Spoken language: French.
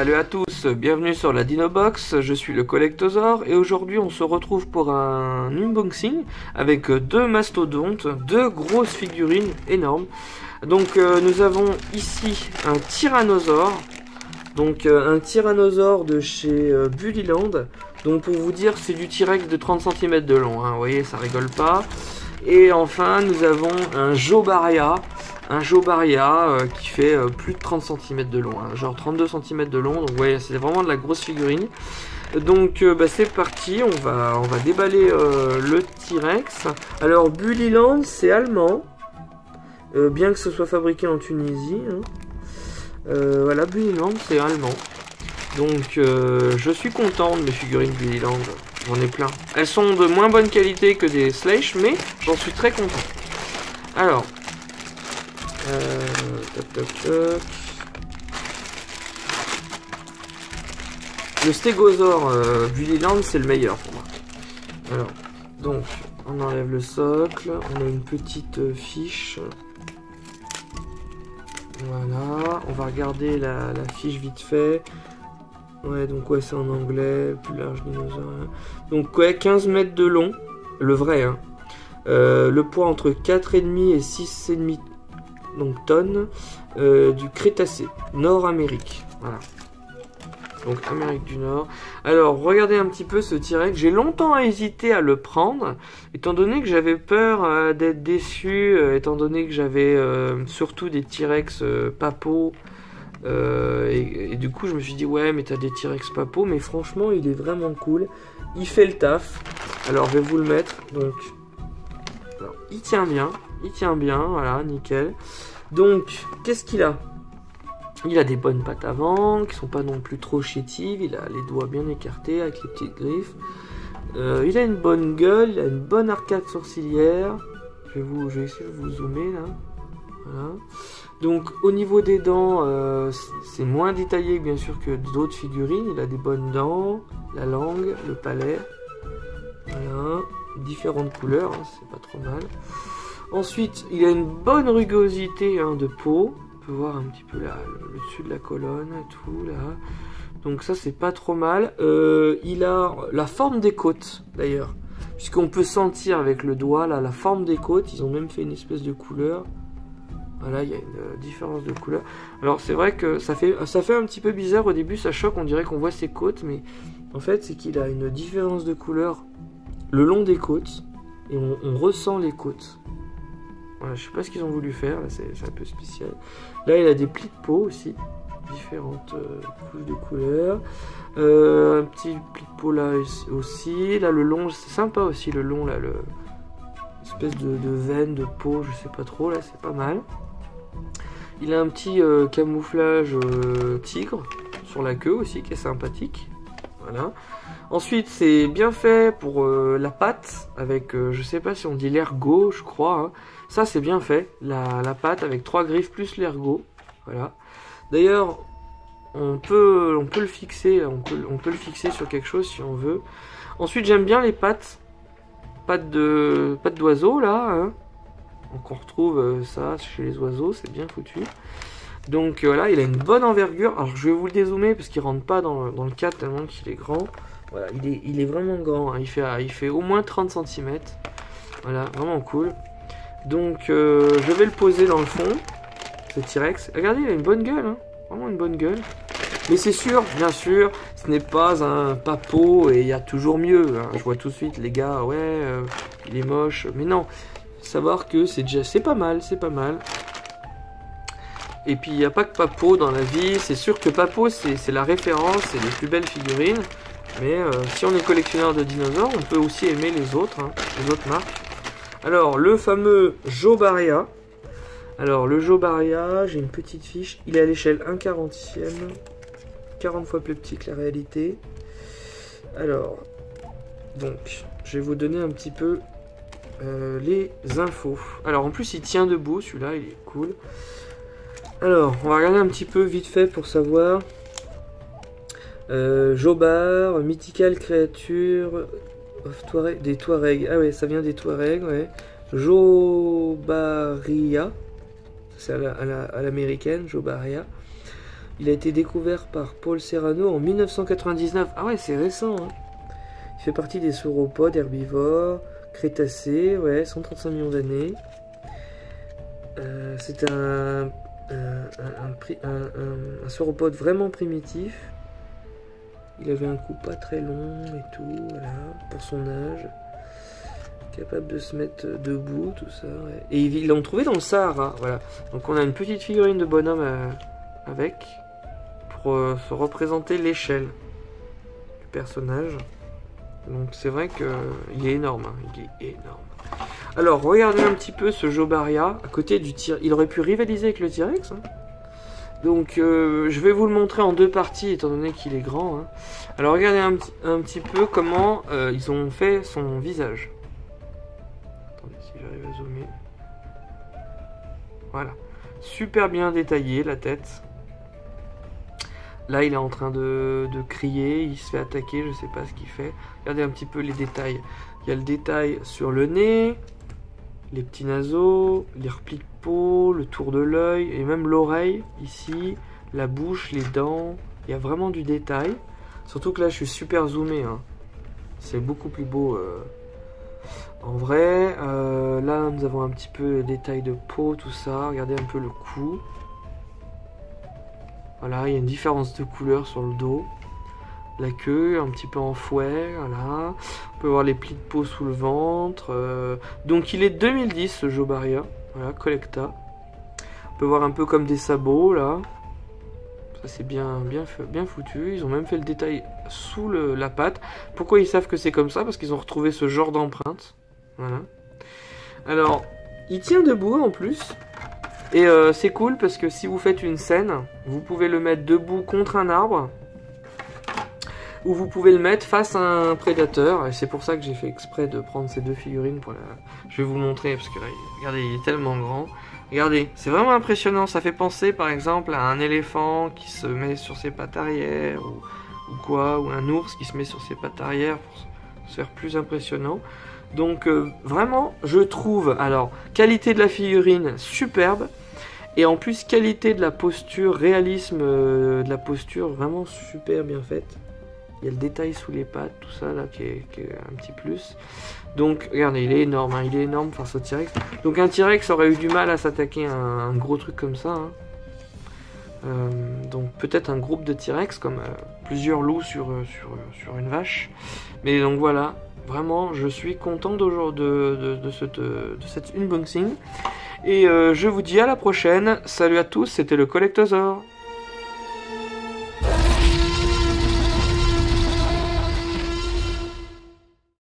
Salut à tous, bienvenue sur la Dinobox, je suis le Collectosaur et aujourd'hui on se retrouve pour un unboxing avec deux mastodontes, deux grosses figurines énormes. Donc nous avons ici un tyrannosaure, un tyrannosaure de chez Bullyland. Donc pour vous dire, c'est du T-Rex de 30 cm de long, hein, vous voyez, ça rigole pas. Et enfin nous avons un Jōbaria. Un Jōbaria qui fait plus de 30 cm de long, hein, genre 32 cm de long, donc ouais, c'est vraiment de la grosse figurine. Donc c'est parti, on va déballer le T-Rex. Alors Bullyland c'est allemand, bien que ce soit fabriqué en Tunisie. Hein. Voilà, Bullyland c'est allemand. Donc je suis content de mes figurines Bullyland, j'en ai plein. Elles sont de moins bonne qualité que des Slash, mais j'en suis très content. Alors... Le stégosaure Bullyland c'est le meilleur pour moi. Alors, donc on enlève le socle, on a une petite fiche. Voilà, on va regarder la fiche vite fait. Ouais, donc ouais, c'est en anglais, plus large dinosaure. Donc ouais, 15 mètres de long, le vrai. Hein. Le poids entre 4,5 et 6,5 donc tonnes, du Crétacé, Nord-Amérique. Voilà. Donc Amérique du Nord. Alors, regardez un petit peu ce T-Rex. J'ai longtemps hésité à le prendre, étant donné que j'avais peur d'être déçu, étant donné que j'avais surtout des T-Rex papaux. Et du coup, je me suis dit, ouais, mais t'as des T-Rex papaux, mais franchement, il est vraiment cool. Il fait le taf. Alors, je vais vous le mettre. Donc, alors, il tient bien, voilà, nickel. Donc, qu'est-ce qu'il a? Il a des bonnes pattes avant, qui sont pas non plus trop chétives. Il a les doigts bien écartés avec les petites griffes. Il a une bonne gueule, il a une bonne arcade sourcilière. Je vais essayer de vous zoomer là. Voilà. Donc, au niveau des dents, c'est moins détaillé bien sûr que d'autres figurines. Il a des bonnes dents, la langue, le palais. Voilà, différentes couleurs, hein, c'est pas trop mal. Ensuite, il a une bonne rugosité de peau. On peut voir un petit peu là, le dessus de la colonne et tout là. Donc ça, c'est pas trop mal. Il a la forme des côtes d'ailleurs, puisqu'on peut sentir avec le doigt là la forme des côtes. Ils ont même fait une espèce de couleur. Voilà, il y a une différence de couleur. Alors c'est vrai que ça fait un petit peu bizarre au début, ça choque. On dirait qu'on voit ses côtes, mais en fait, c'est qu'il a une différence de couleur le long des côtes et on ressent les côtes. Voilà, je sais pas ce qu'ils ont voulu faire, c'est un peu spécial. Là, il a des plis de peau aussi, différentes couches de couleurs. Un petit pli de peau là aussi. Là, le long, c'est sympa aussi, le long, là, espèce de veine de peau, je sais pas trop, là, c'est pas mal. Il a un petit camouflage tigre sur la queue aussi, qui est sympathique. Voilà. Ensuite, c'est bien fait pour la patte, avec, je sais pas si on dit l'ergot, je crois. Hein. Ça, c'est bien fait, la patte avec 3 griffes plus l'ergot. Voilà. D'ailleurs, on peut le fixer, on peut le fixer sur quelque chose si on veut. Ensuite, j'aime bien les pattes d'oiseau là. Hein. Donc on retrouve ça chez les oiseaux, c'est bien foutu. Donc voilà, il a une bonne envergure. Alors je vais vous le dézoomer parce qu'il rentre pas dans le cadre tellement qu'il est grand. Voilà, il est vraiment grand. Hein. Il fait au moins 30 cm. Voilà, vraiment cool. Donc je vais le poser dans le fond, ce T-Rex. Regardez, il a une bonne gueule, hein. Vraiment une bonne gueule. Mais c'est sûr, bien sûr, ce n'est pas un papo et il y a toujours mieux. Hein. Je vois tout de suite les gars, ouais, il est moche. Mais non, savoir que c'est pas mal, c'est pas mal. Et puis il n'y a pas que Papo dans la vie, c'est sûr que Papo c'est la référence, c'est les plus belles figurines. Mais si on est collectionneur de dinosaures, on peut aussi aimer les autres, hein, les autres marques. Alors le fameux Jōbaria. Alors le Jōbaria, j'ai une petite fiche, il est à l'échelle 1/40e, 40 fois plus petit que la réalité. Alors, donc, je vais vous donner un petit peu les infos. Alors en plus il tient debout, celui-là il est cool. Alors, on va regarder un petit peu vite fait pour savoir. Jōbar, mythical créature des Touaregs. Ah ouais, ça vient des Touaregs, ouais. Jōbaria, c'est à l'américaine, Jōbaria. Il a été découvert par Paul Serrano en 1999. Ah ouais, c'est récent, hein. Il fait partie des sauropodes herbivores, crétacés, ouais, 135 millions d'années. C'est un sauropode vraiment primitif. Il avait un cou pas très long et tout, voilà, pour son âge. Capable de se mettre debout, tout ça. Ouais. Et ils l'ont trouvé dans le Sahara, voilà. Donc on a une petite figurine de bonhomme avec, pour se représenter l'échelle du personnage. Donc c'est vrai qu'il est énorme, hein. Il est énorme. Alors regardez un petit peu ce Jobbaria à côté du T-Rex. Il aurait pu rivaliser avec le T-Rex, hein. Donc je vais vous le montrer en deux parties étant donné qu'il est grand, hein. Alors regardez un petit peu comment ils ont fait son visage. Attendez si j'arrive à zoomer. Voilà, super bien détaillé la tête. Là il est en train de crier, il se fait attaquer, je sais pas ce qu'il fait. Regardez un petit peu les détails. Il y a le détail sur le nez, les petits naseaux, les replis de peau, le tour de l'œil et même l'oreille ici, la bouche, les dents. Il y a vraiment du détail. Surtout que là je suis super zoomé, hein. C'est beaucoup plus beau en vrai. Là nous avons un petit peu les détails de peau, tout ça. Regardez un peu le cou. Voilà, il y a une différence de couleur sur le dos. La queue, un petit peu en fouet, voilà. On peut voir les plis de peau sous le ventre. Donc il est 2010 ce Jobbaria, voilà, Collecta. On peut voir un peu comme des sabots là. Ça c'est bien foutu. Ils ont même fait le détail sous la patte. Pourquoi ils savent que c'est comme ça? Parce qu'ils ont retrouvé ce genre d'empreinte. Voilà. Alors, il tient debout en plus. Et c'est cool parce que si vous faites une scène, vous pouvez le mettre debout contre un arbre. Ou vous pouvez le mettre face à un prédateur. Et c'est pour ça que j'ai fait exprès de prendre ces deux figurines pour la... Je vais vous montrer parce que là, regardez, il est tellement grand. Regardez, c'est vraiment impressionnant. Ça fait penser par exemple à un éléphant qui se met sur ses pattes arrière ou quoi, ou un ours qui se met sur ses pattes arrière pour se faire plus impressionnant. Donc vraiment, je trouve, alors, qualité de la figurine superbe. Et en plus, qualité de la posture, réalisme de la posture, vraiment super bien faite. Il y a le détail sous les pattes, tout ça là qui est un petit plus. Donc regardez, il est énorme, hein, il est énorme face au T-Rex. Donc un T-Rex aurait eu du mal à s'attaquer à un gros truc comme ça, hein. Donc peut-être un groupe de T-Rex comme plusieurs loups sur une vache. Mais donc voilà, vraiment je suis content de cet unboxing. Et je vous dis à la prochaine. Salut à tous, c'était le Collectosaur.